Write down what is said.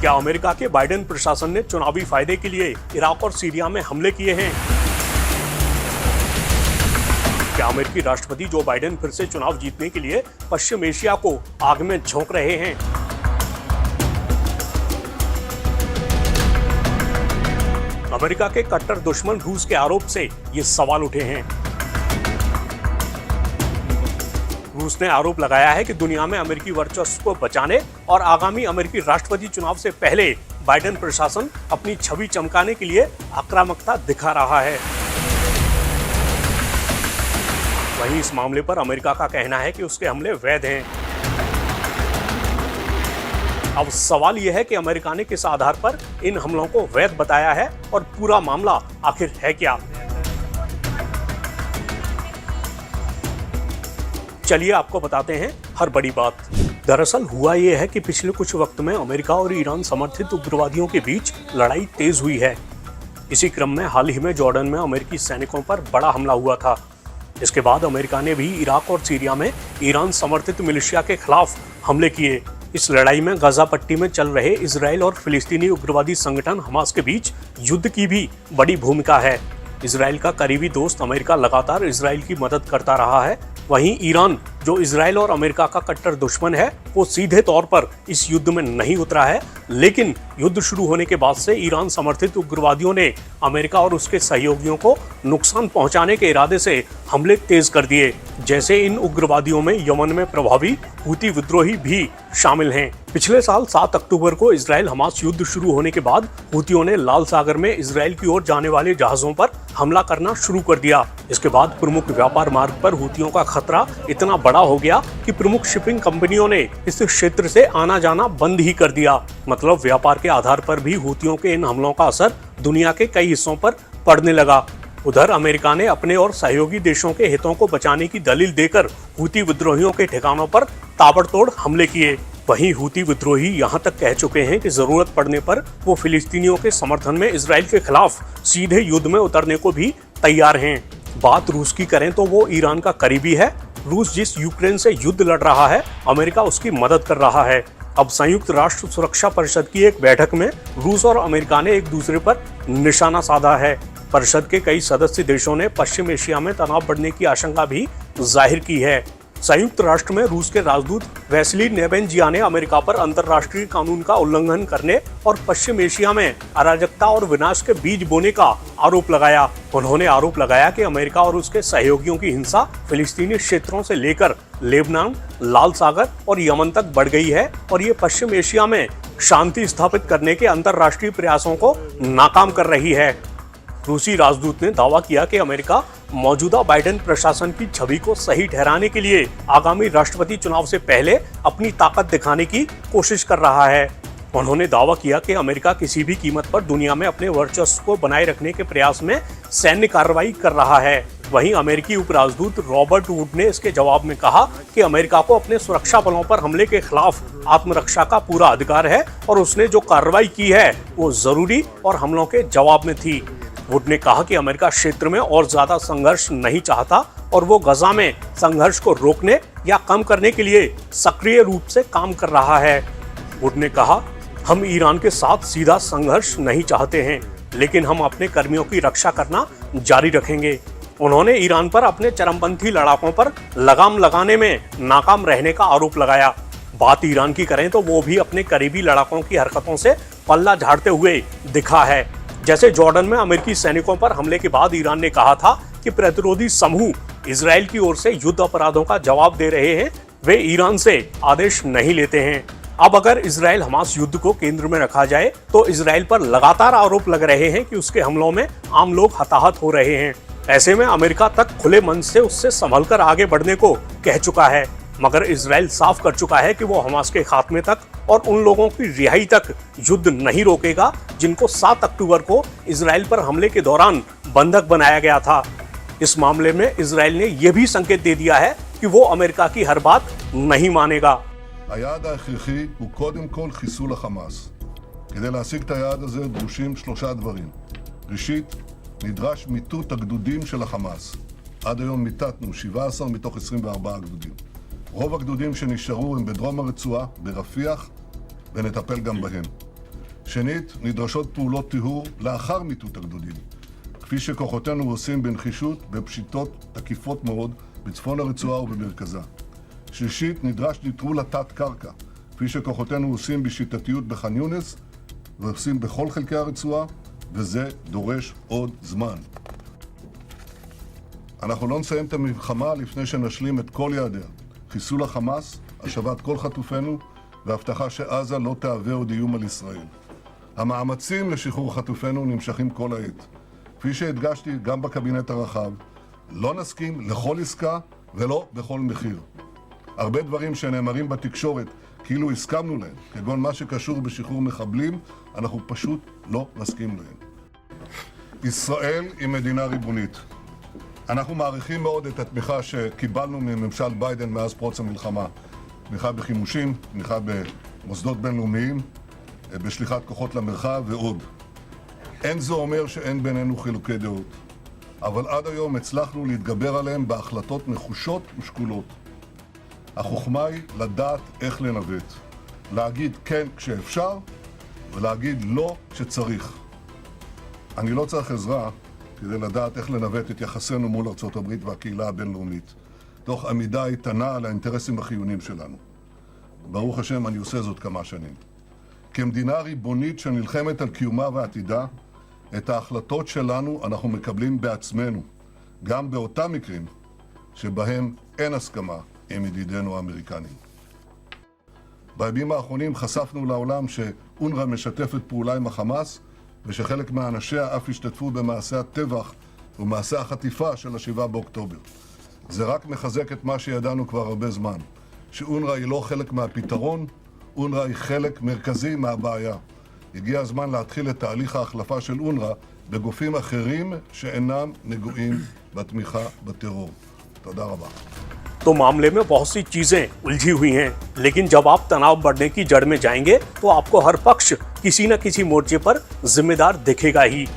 क्या अमेरिका के बाइडेन प्रशासन ने चुनावी फायदे के लिए इराक और सीरिया में हमले किए हैं? क्या अमेरिकी राष्ट्रपति जो बाइडेन फिर से चुनाव जीतने के लिए पश्चिम एशिया को आग में झोंक रहे हैं? अमेरिका के कट्टर दुश्मन रूस के आरोप से ये सवाल उठे हैं। रूस ने आरोप लगाया है कि दुनिया में अमेरिकी वर्चस्व को बचाने और आगामी अमेरिकी राष्ट्रपति चुनाव से पहले बाइडेन प्रशासन अपनी छवि चमकाने के लिए आक्रामकता दिखा रहा है। वहीं इस मामले पर अमेरिका का कहना है कि उसके हमले वैध हैं। अब सवाल यह है कि अमेरिका ने किस आधार पर इन हमलों को वैध बताया है और पूरा मामला आखिर है क्या? चलिए आपको बताते हैं हर बड़ी बात। दरअसल हुआ यह है कि पिछले कुछ वक्त में अमेरिका और ईरान समर्थित उग्रवादियों के बीच लड़ाई तेज हुई है। इसी क्रम में हाल ही में जॉर्डन में अमेरिकी सैनिकों पर बड़ा हमला हुआ था। इसके बाद अमेरिका ने भी इराक और सीरिया में ईरान समर्थित मिलिशिया के खिलाफ हमले किए। इस लड़ाई में गाजा पट्टी में चल रहे इजराइल और फिलिस्तीनी उग्रवादी संगठन हमास के बीच युद्ध की भी बड़ी भूमिका है। इजराइल का करीबी दोस्त अमेरिका लगातार इजराइल की मदद करता रहा है। वहीं ईरान, जो इजराइल और अमेरिका का कट्टर दुश्मन है, वो सीधे तौर पर इस युद्ध में नहीं उतरा है। लेकिन युद्ध शुरू होने के बाद से ईरान समर्थित उग्रवादियों ने अमेरिका और उसके सहयोगियों को नुकसान पहुंचाने के इरादे से हमले तेज कर दिए। जैसे इन उग्रवादियों में यमन में प्रभावी हूती विद्रोही भी शामिल हैं। पिछले साल 7 अक्टूबर को इजराइल हमास युद्ध शुरू होने के बाद हूतियों ने लाल सागर में इजराइल की ओर जाने वाले जहाजों पर हमला करना शुरू कर दिया। इसके बाद प्रमुख व्यापार मार्ग पर हूतियों का खतरा इतना बड़ा हो गया कि प्रमुख शिपिंग कंपनियों ने इस क्षेत्र से आना जाना बंद ही कर दिया। मतलब व्यापार के आधार पर भी हूतियों के इन हमलों का असर दुनिया के कई हिस्सों पर पड़ने लगा। उधर अमेरिका ने अपने और सहयोगी देशों के हितों को बचाने की दलील देकर हूती विद्रोहियों के ठिकानों पर ताबड़तोड़ हमले किए। वहीं हूती विद्रोही यहां तक कह चुके हैं कि जरूरत पड़ने पर वो फिलिस्तीनियों के समर्थन में इजराइल के खिलाफ सीधे युद्ध में उतरने को भी तैयार हैं। बात रूस की करें तो वो ईरान का करीबी है। रूस जिस यूक्रेन से युद्ध लड़ रहा है, अमेरिका उसकी मदद कर रहा है। अब संयुक्त राष्ट्र सुरक्षा परिषद की एक बैठक में रूस और अमेरिका ने एक दूसरे पर निशाना साधा है। परिषद के कई सदस्य देशों ने पश्चिम एशिया में तनाव बढ़ने की आशंका भी जाहिर की है। संयुक्त राष्ट्र में रूस के राजदूत वैसिली नेबेंजिया ने अमेरिका पर अंतर्राष्ट्रीय कानून का उल्लंघन करने और पश्चिम एशिया में अराजकता और विनाश के बीज बोने का आरोप लगाया। उन्होंने आरोप लगाया कि अमेरिका और उसके सहयोगियों की हिंसा फिलिस्तीनी क्षेत्रों से लेकर लेबनान, लाल सागर और यमन तक बढ़ गई है और ये पश्चिम एशिया में शांति स्थापित करने के अंतर्राष्ट्रीय प्रयासों को नाकाम कर रही है। रूसी राजदूत ने दावा किया कि अमेरिका मौजूदा बाइडेन प्रशासन की छवि को सही ठहराने के लिए आगामी राष्ट्रपति चुनाव से पहले अपनी ताकत दिखाने की कोशिश कर रहा है। उन्होंने दावा किया कि अमेरिका किसी भी कीमत पर दुनिया में अपने वर्चस्व को बनाए रखने के प्रयास में सैन्य कार्रवाई कर रहा है। वहीं अमेरिकी उपराजदूत रॉबर्ट वुड ने इसके जवाब में कहा कि अमेरिका को अपने सुरक्षा बलों पर हमले के खिलाफ आत्मरक्षा का पूरा अधिकार है और उसने जो कार्रवाई की है वो जरूरी और हमलों के जवाब में थी। वुड ने कहा कि अमेरिका क्षेत्र में और ज्यादा संघर्ष नहीं चाहता और वो गजा में संघर्ष को रोकने या कम करने के लिए सक्रिय रूप से काम कर रहा है। वुड ने कहा, हम ईरान के साथ सीधा संघर्ष नहीं चाहते हैं, लेकिन हम अपने कर्मियों की रक्षा करना जारी रखेंगे। उन्होंने ईरान पर अपने चरमपंथी लड़ाकों पर लगाम लगाने में नाकाम रहने का आरोप लगाया। बात ईरान की करें तो वो भी अपने करीबी लड़ाकों की हरकतों से पल्ला झाड़ते हुए दिखा है। जैसे जॉर्डन में अमेरिकी सैनिकों पर हमले के बाद ईरान ने कहा था कि प्रतिरोधी समूह इजराइल की ओर से युद्ध अपराधों का जवाब दे रहे हैं, वे ईरान से आदेश नहीं लेते हैं। अब अगर इजराइल हमास युद्ध को केंद्र में रखा जाए तो इजराइल पर लगातार आरोप लग रहे हैं कि उसके हमलों में आम लोग हताहत हो रहे हैं। ऐसे में अमेरिका तक खुले मन से उससे संभलकर आगे बढ़ने को कह चुका है, मगर इजराइल साफ कर चुका है कि वो हमास के खात्मे तक और उन लोगों की रिहाई तक युद्ध नहीं रोकेगा जिनको 7 अक्टूबर को इजराइल पर हमले के दौरान बंधक बनाया गया था। इस मामले में इजराइल ने यह भी संकेत दे दिया है कि वो अमेरिका की हर बात नहीं मानेगा। היעד ההכרחי הוא קודם כל חיסול החמאס. כדי להשיג את היעד הזה דרושים 3 דברים. ראשית, נדרש מיטוט הגדודים של החמאס. עד היום מיטטנו 17 מתוך 24 גדודים. רוב הגדודים שנשארו הם בדרום הרצועה, ברפיח, ונטפל גם בהם. שנית, נדרשות פעולות טיהור לאחר מיטוט הגדודים, כפי שכוחותינו עושים בנחישות בפשיטות תקיפות מאוד בצפון הרצועה ובמרכזה. שלישית, נדרש נטרול התת-קרקע, כפי שכוחותינו עושים בשיטתיות בח'אן יונס ועושים בכל חלקי הרצועה, וזה דורש עוד זמן. אנחנו לא נסיים את המלחמה לפני שנשלים את כל יעדיה. חיסול החמאס, השבת כל חטופינו, והבטחה שעזה לא תהווה עוד איום על ישראל. המאמצים לשחרור חטופינו נמשכים כל העת. כפי שהדגשתי גם בקבינט הרחב, לא נסכים לכל עסקה ולא בכל מחיר. הרבה דברים שנאמרים בתקשורת כאילו הסכמנו להם, כגון מה שקשור בשחרור מחבלים, אנחנו פשוט לא נסכים להם. ישראל היא מדינה ריבונית. אנחנו מעריכים מאוד את התמיכה שקיבלנו מממשל ביידן מאז פרוץ המלחמה. תמיכה בחימושים, תמיכה במוסדות בינלאומיים, בשליחת כוחות למרחב ועוד. אין זה אומר שאין בינינו חילוקי דעות, אבל עד היום הצלחנו להתגבר עליהם בהחלטות נחושות ושקולות. החוכמה היא לדעת איך לנווט, להגיד כן כשאפשר ולהגיד לא כשצריך. אני לא צריך עזרה כדי לדעת איך לנווט את יחסינו מול ארצות הברית והקהילה הבינלאומית, תוך עמידה איתנה על האינטרסים החיוניים שלנו. ברוך השם, אני עושה זאת כמה שנים. כמדינה ריבונית שנלחמת על קיומה ועתידה, את ההחלטות שלנו אנחנו מקבלים בעצמנו, גם באותם מקרים שבהם אין הסכמה עם ידידינו האמריקנים. בימים האחרונים חשפנו לעולם שאונר"א משתפת פעולה עם החמאס, ושחלק מאנשיה אף השתתפו במעשי הטבח ומעשי החטיפה של ה-7 באוקטובר. זה רק מחזק את מה שידענו כבר הרבה זמן, שאונר"א היא לא חלק מהפתרון, אונר"א היא חלק מרכזי מהבעיה. הגיע הזמן להתחיל את תהליך ההחלפה של אונר"א בגופים אחרים שאינם נגועים בתמיכה בטרור. תודה רבה. तो मामले में बहुत सी चीजें उलझी हुई हैं, लेकिन जब आप तनाव बढ़ने की जड़ में जाएंगे तो आपको हर पक्ष किसी न किसी मोर्चे पर जिम्मेदार दिखेगा ही।